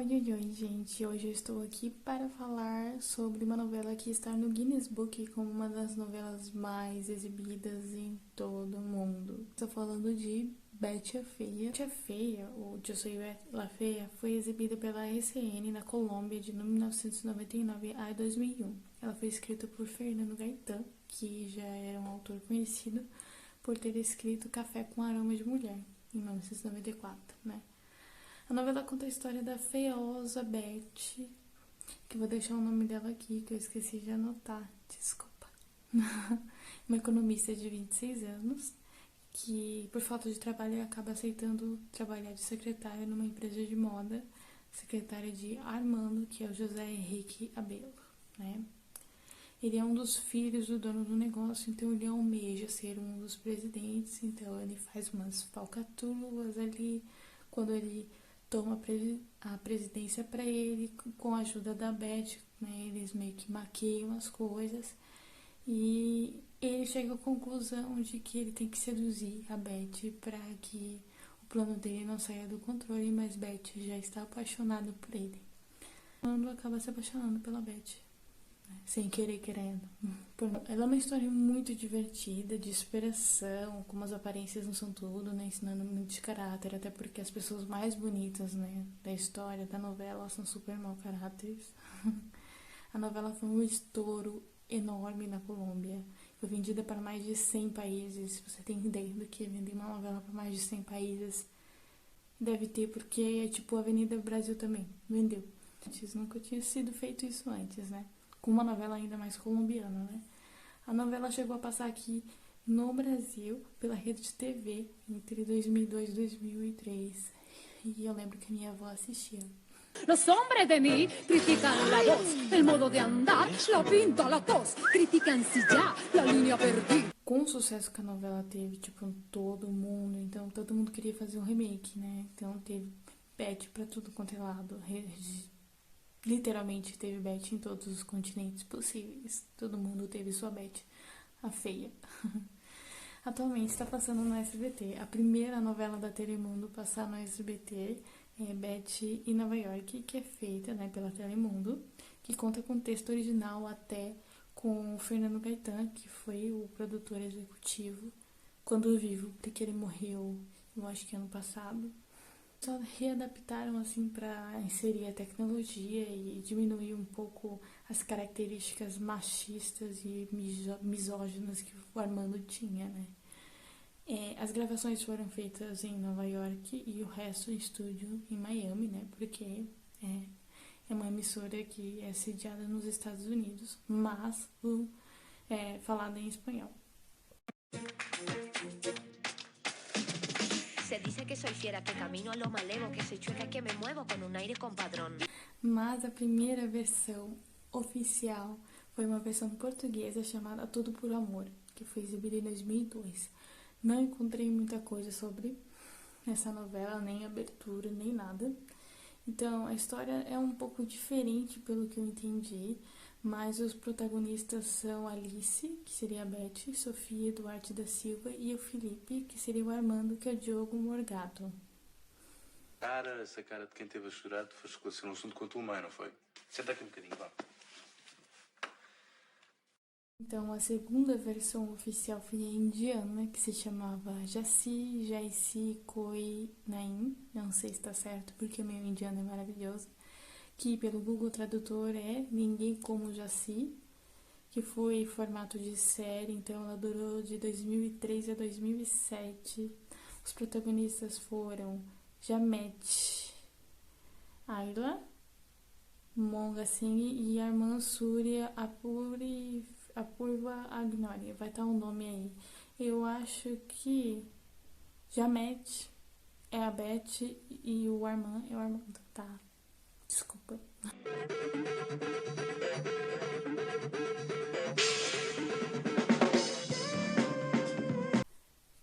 Oi, oi, oi, gente. Hoje eu estou aqui para falar sobre uma novela que está no Guinness Book como uma das novelas mais exibidas em todo o mundo. Estou falando de Betty a Feia. Betty a Feia, ou Eu Soy La Feia, foi exibida pela RCN na Colômbia de 1999 a 2001. Ela foi escrita por Fernando Gaitán, que já era um autor conhecido por ter escrito Café com Aroma de Mulher, em 1994, né? A novela conta a história da feiosa Betty, que vou deixar o nome dela aqui, que eu esqueci de anotar, desculpa. Uma economista de 26 anos, que por falta de trabalho acaba aceitando trabalhar de secretária numa empresa de moda, secretária de Armando, que é o José Henrique Abelo, né? Ele é um dos filhos do dono do negócio, então ele almeja ser um dos presidentes, então ele faz umas falcatruas ali, quando ele toma a presidência para ele, com a ajuda da Beth, né, eles meio que maquiam as coisas, e ele chega à conclusão de que ele tem que seduzir a Beth para que o plano dele não saia do controle, mas Beth já está apaixonada por ele. Quando acaba se apaixonando pela Beth, sem querer querendo. Ela é uma história muito divertida, de superação, como as aparências não são tudo, né? Ensinando muito de caráter, até porque as pessoas mais bonitas, né, da história, da novela, são super mau caráteres. A novela foi um estouro enorme na Colômbia. Foi vendida para mais de 100 países. Você tem ideia do que é vender uma novela para mais de 100 países? Deve ter, porque é tipo a Avenida Brasil também. Vendeu. Nunca tinha sido feito isso antes, né? Com uma novela ainda mais colombiana, né? A novela chegou a passar aqui no Brasil pela rede de TV entre 2002 e 2003. E eu lembro que minha avó assistia. Los hombres de mí critican la voz, el modo de andar, la pinta, la tos. Critican si ya la línea perdí. Com o sucesso que a novela teve, tipo, em todo mundo, então todo mundo queria fazer um remake, né? Então teve Betty pra tudo quanto é lado. Literalmente teve Betty em todos os continentes possíveis. Todo mundo teve sua Betty, a feia. Atualmente está passando no SBT. A primeira novela da Telemundo a passar no SBT é Betty em Nova York, que é feita, né, pela Telemundo, que conta com texto original até com o Fernando Gaitán, que foi o produtor executivo quando vivo, porque ele morreu, eu acho que ano passado. Só readaptaram assim para inserir a tecnologia e diminuir um pouco as características machistas e misóginas que o Armando tinha, né? As gravações foram feitas em Nova York e o resto em estúdio em Miami, né? Porque é uma emissora que é sediada nos Estados Unidos, mas falada em espanhol. Se dice que soy fiera, que camino a lo malevo, que soy chueca, que me muevo con un aire compadrón. Mas a primeira versão oficial foi uma versão portuguesa chamada Tudo por Amor, que foi exibida em 2002. Não encontrei muita coisa sobre essa novela, nem abertura, nem nada. Então, a história é um pouco diferente pelo que eu entendi, mas os protagonistas são Alice, que seria a Betty, Sofia Duarte da Silva, e o Felipe, que seria o Armando, que é o Diogo Morgado. Essa cara de quem teve a chorar, tu foste esclarecer um assunto com a tua mãe, não foi? Senta aqui um bocadinho, vá. Então, a segunda versão oficial foi a indiana, que se chamava Jaci Jaisi Koi Naim. Não sei se está certo, porque o meu indiano é maravilhoso. Que pelo Google Tradutor é Ninguém Como Jaci, que foi formato de série, então ela durou de 2003 a 2007. Os protagonistas foram Jamet Ayla, Monga Singh e Arman Surya Apurva Agnoria. Vai estar um nome aí. Eu acho que Jamet é a Beth e o Arman é o Armando. Tá, desculpa.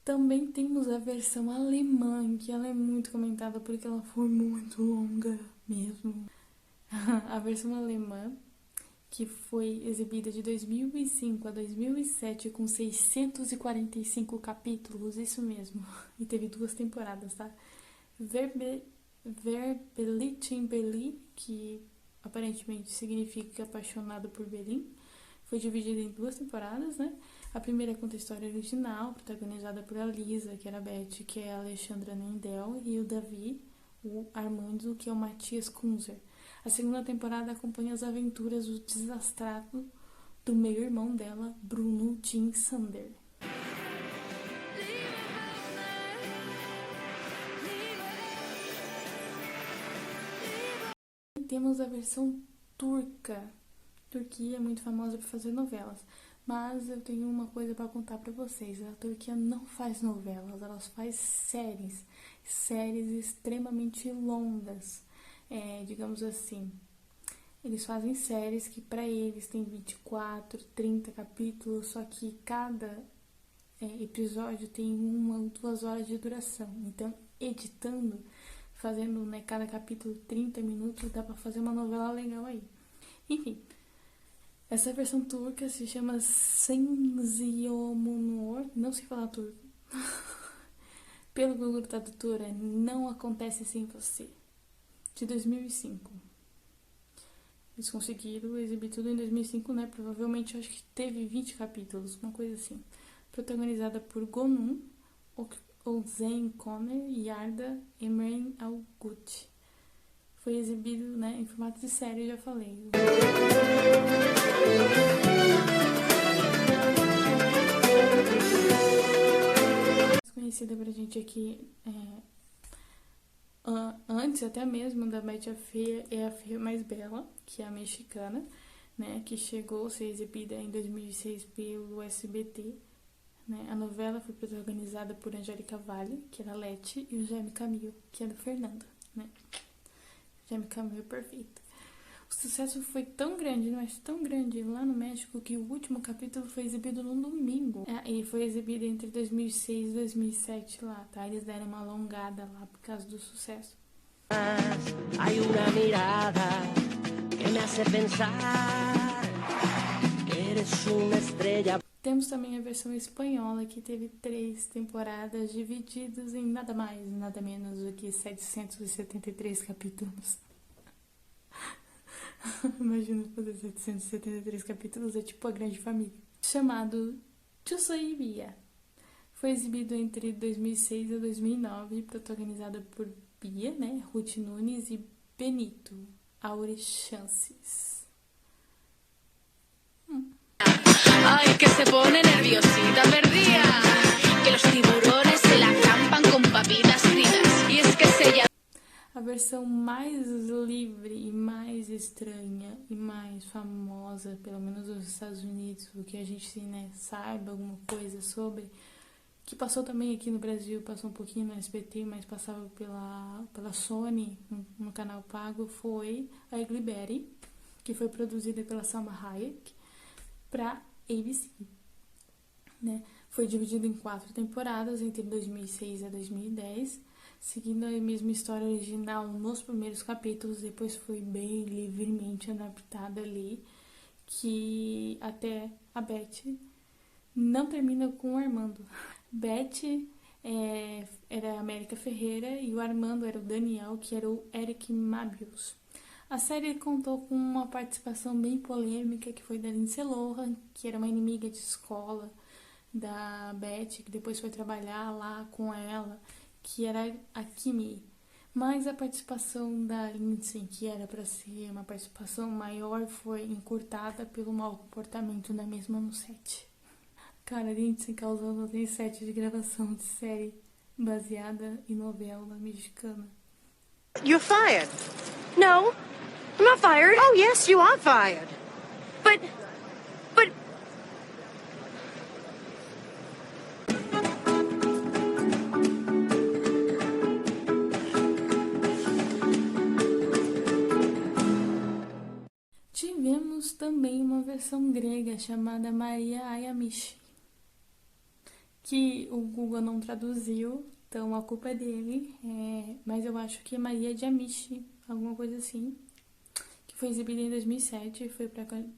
Também temos a versão alemã, que ela é muito comentada porque ela foi muito longa mesmo. A versão alemã, que foi exibida de 2005 a 2007 com 645 capítulos, isso mesmo. E teve 2 temporadas, tá? Verbelittenberli, que aparentemente significa apaixonado por Berlim. Foi dividida em 2 temporadas, né? A primeira conta a história original, protagonizada por a Lisa, que era a Beth, que é a Alexandra Nendel, e o Davi, o Armando, que é o Matias Kunzer. A segunda temporada acompanha as aventuras do desastrado do meio-irmão dela, Bruno Tim Sander. Temos a versão turca. Turquia é muito famosa por fazer novelas, mas eu tenho uma coisa para contar para vocês. A Turquia não faz novelas, ela faz séries extremamente longas, digamos assim. Eles fazem séries que para eles tem 24, 30 capítulos, só que cada episódio tem 1 ou 2 horas de duração. Então, editando, fazendo, né, cada capítulo 30 minutos, dá pra fazer uma novela legal aí. Enfim, essa versão turca se chama Senziyomunor, não sei falar turco. Pelo Google Tradutora, Não Acontece Sem Você, de 2005. Eles conseguiram exibir tudo em 2005, né? Provavelmente, eu acho que teve 20 capítulos, uma coisa assim. Protagonizada por Gonum, Ozan Koner e Arda Emre Algut. Foi exibido, né, em formato de série, eu já falei. Mais conhecida pra gente aqui antes até mesmo da Betty a Feia é a Feia Mais Bela, que é a mexicana, né, que chegou a ser exibida em 2006 pelo SBT. Né? A novela foi protagonizada por Angélica Valle, que era a Leti, e o Jaime Camil, que é do Fernando. Né? Jaime Camil é perfeito. O sucesso foi tão grande, mas tão grande lá no México, que o último capítulo foi exibido no domingo. E foi exibido entre 2006 e 2007 lá, tá? Eles deram uma alongada lá por causa do sucesso. Hay una mirada que me hace pensar que eres una estrella. Temos também a versão espanhola, que teve 3 temporadas divididas em nada mais, nada menos do que 773 capítulos. Imagina fazer 773 capítulos, é tipo a grande família. Chamado Eu Soy Bia. Foi exibido entre 2006 e 2009, protagonizada por Bia, né, Ruth Nunes e Benito Aurechances. Ay, que se pone nerviosita, perdida. Que los tiburones se la campan con papitas fritas. Y es que se llama... A versão mais livre e mais estranha e mais famosa, pelo menos nos Estados Unidos, o que a gente, né, saiba alguma coisa sobre, que passou também aqui no Brasil, passou um pouquinho no SBT, mas passava pela Sony, no canal pago, foi a Ugly Betty, que foi produzida pela Salma Hayek para ABC. Né? Foi dividido em 4 temporadas, entre 2006 a 2010, seguindo a mesma história original nos primeiros capítulos, depois foi bem livremente adaptada ali, que até a Beth não termina com o Armando. Beth era a América Ferreira e o Armando era o Daniel, que era o Eric Mabius. A série contou com uma participação bem polêmica, que foi da Lindsay Lohan, que era uma inimiga de escola da Beth, que depois foi trabalhar lá com ela, que era a Kimi. Mas a participação da Lindsay, que era para ser uma participação maior, foi encurtada pelo mau comportamento da mesma no set. Cara, a Lindsay causando em set de gravação de série baseada em novela mexicana. You're fired. No, I'm not fired. Oh, yes, you are fired. But... Tivemos também uma versão grega chamada Maria Ayamishi, que o Google não traduziu, então a culpa é dele, mas eu acho que é Maria de Amishi, alguma coisa assim, que foi exibida em 2007 e foi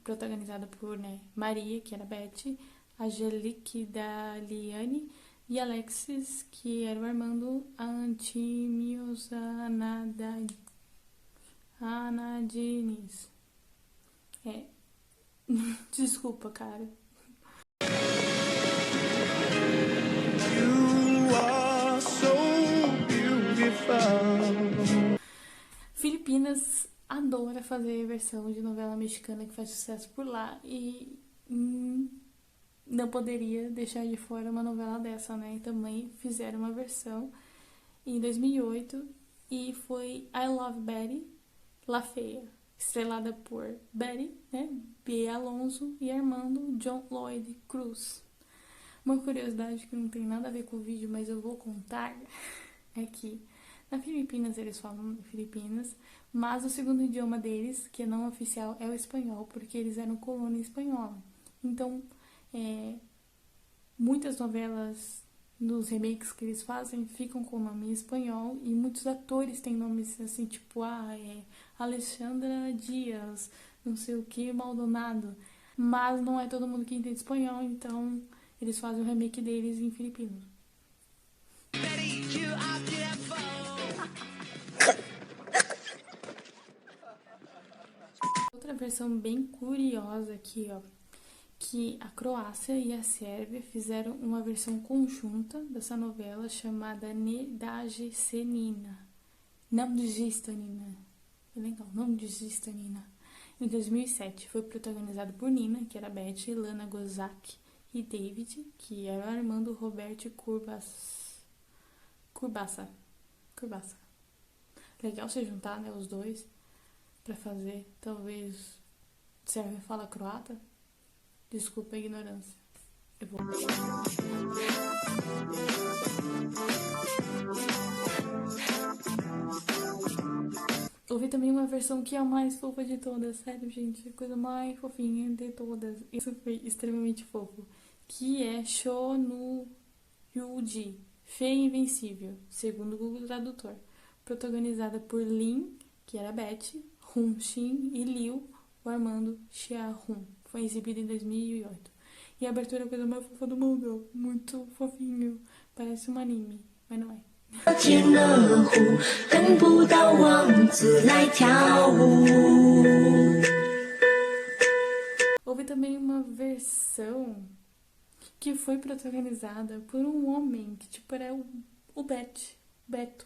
protagonizada por, né, Maria, que era Beth, Angelique da Liane e Alexis, que era o Armando Antimios Anadines. Desculpa, cara. Filipinas adora fazer versão de novela mexicana que faz sucesso por lá e não poderia deixar de fora uma novela dessa, né? E também fizeram uma versão em 2008 e foi I Love Betty, La Feia, estrelada por Betty, né? Bea Alonso e Armando John Lloyd Cruz. Uma curiosidade que não tem nada a ver com o vídeo, mas eu vou contar, é que na Filipinas eles falam Filipinas, mas o segundo idioma deles, que é não oficial, é o espanhol, porque eles eram colônia espanhola. Então, muitas novelas, nos remakes que eles fazem, ficam com o nome em espanhol, e muitos atores têm nomes assim, tipo, Alexandra Dias, não sei o que, Maldonado. Mas não é todo mundo que entende espanhol, então eles fazem o remake deles em filipino. Outra versão bem curiosa aqui, ó, que a Croácia e a Sérvia fizeram uma versão conjunta dessa novela chamada Ne daje Nina. Não desista, Nina. É legal, não desista, Nina. Em 2007, foi protagonizado por Nina, que era Betty, Lana Gozak, e David, que era o Armando Roberto Curbassa. Legal se juntar, né, os dois, pra fazer, talvez, Sérvia fala croata? Desculpa a ignorância. Eu vou... Houve também uma versão que é a mais fofa de todas, sério, gente, a coisa mais fofinha de todas. Isso foi extremamente fofo. Que é Sho no Yuji, Feia Invencível, segundo o Google Tradutor. Protagonizada por Lin, que era Betty, Hun Shin e Liu, o Armando Xiahun. Foi exibida em 2008. E a abertura é a coisa mais fofa do mundo. Muito fofinho. Parece um anime, mas não é. Houve também uma versão que foi protagonizada por um homem que tipo era o Beto.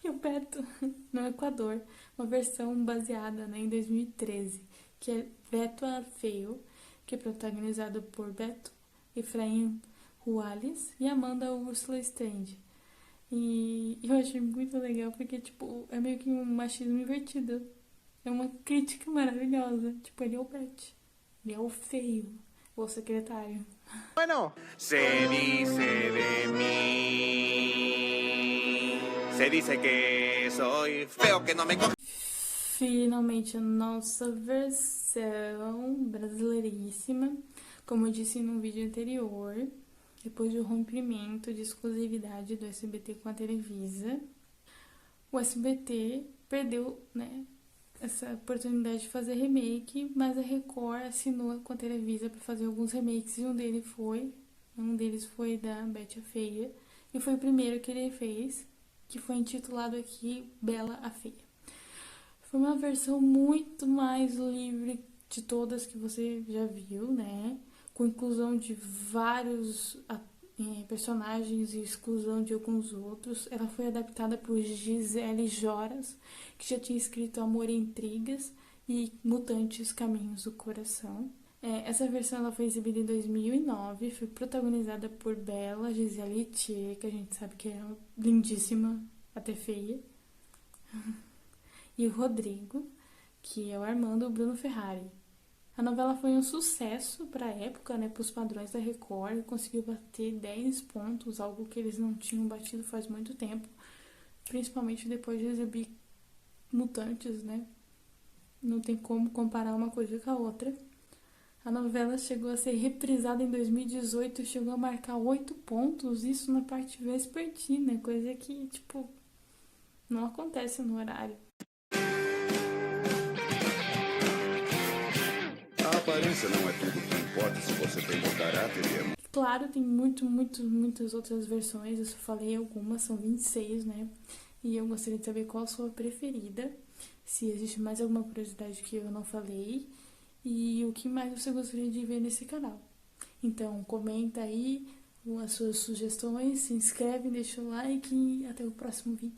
E o Beto no Equador. Uma versão baseada, né, em 2013, que é Beto Feio, que é protagonizado por Beto, Efraim Ruales e Amanda Ursula Strand. E eu achei muito legal porque, tipo, é meio que um machismo invertido. É uma crítica maravilhosa. Tipo, ele é o Beto, ele é o feio, o secretário. Bueno, se dice de mí, se dice que soy feo, que no me coge. Finalmente a nossa versão brasileiríssima, como eu disse no vídeo anterior, depois do rompimento de exclusividade do SBT com a Televisa, o SBT perdeu, né, essa oportunidade de fazer remake, mas a Record assinou com a Televisa para fazer alguns remakes, e um deles foi da Betty a Feia, e foi o primeiro que ele fez, que foi intitulado aqui Bela a Feia. Foi uma versão muito mais livre de todas que você já viu, né? Com inclusão de vários personagens e exclusão de alguns outros. Ela foi adaptada por Gisele Joras, que já tinha escrito Amor e Intrigas e Mutantes Caminhos do Coração. Essa versão ela foi exibida em 2009, foi protagonizada por Bela, Gisele Thier, que a gente sabe que é lindíssima, até feia, e o Rodrigo, que é o Armando Bruno Ferrari. A novela foi um sucesso para a época, né, para os padrões da Record, conseguiu bater 10 pontos, algo que eles não tinham batido faz muito tempo, principalmente depois de exibir Mutantes, né? Não tem como comparar uma coisa com a outra. A novela chegou a ser reprisada em 2018 e chegou a marcar 8 pontos, isso na parte vespertina, coisa que, tipo, não acontece no horário. A aparência não é tudo que importa se você tem bom caráter e Claro, tem muitas outras versões, eu só falei algumas, são 26, né? E eu gostaria de saber qual a sua preferida, se existe mais alguma curiosidade que eu não falei e o que mais você gostaria de ver nesse canal. Então, comenta aí as suas sugestões, se inscreve, deixa o like e até o próximo vídeo.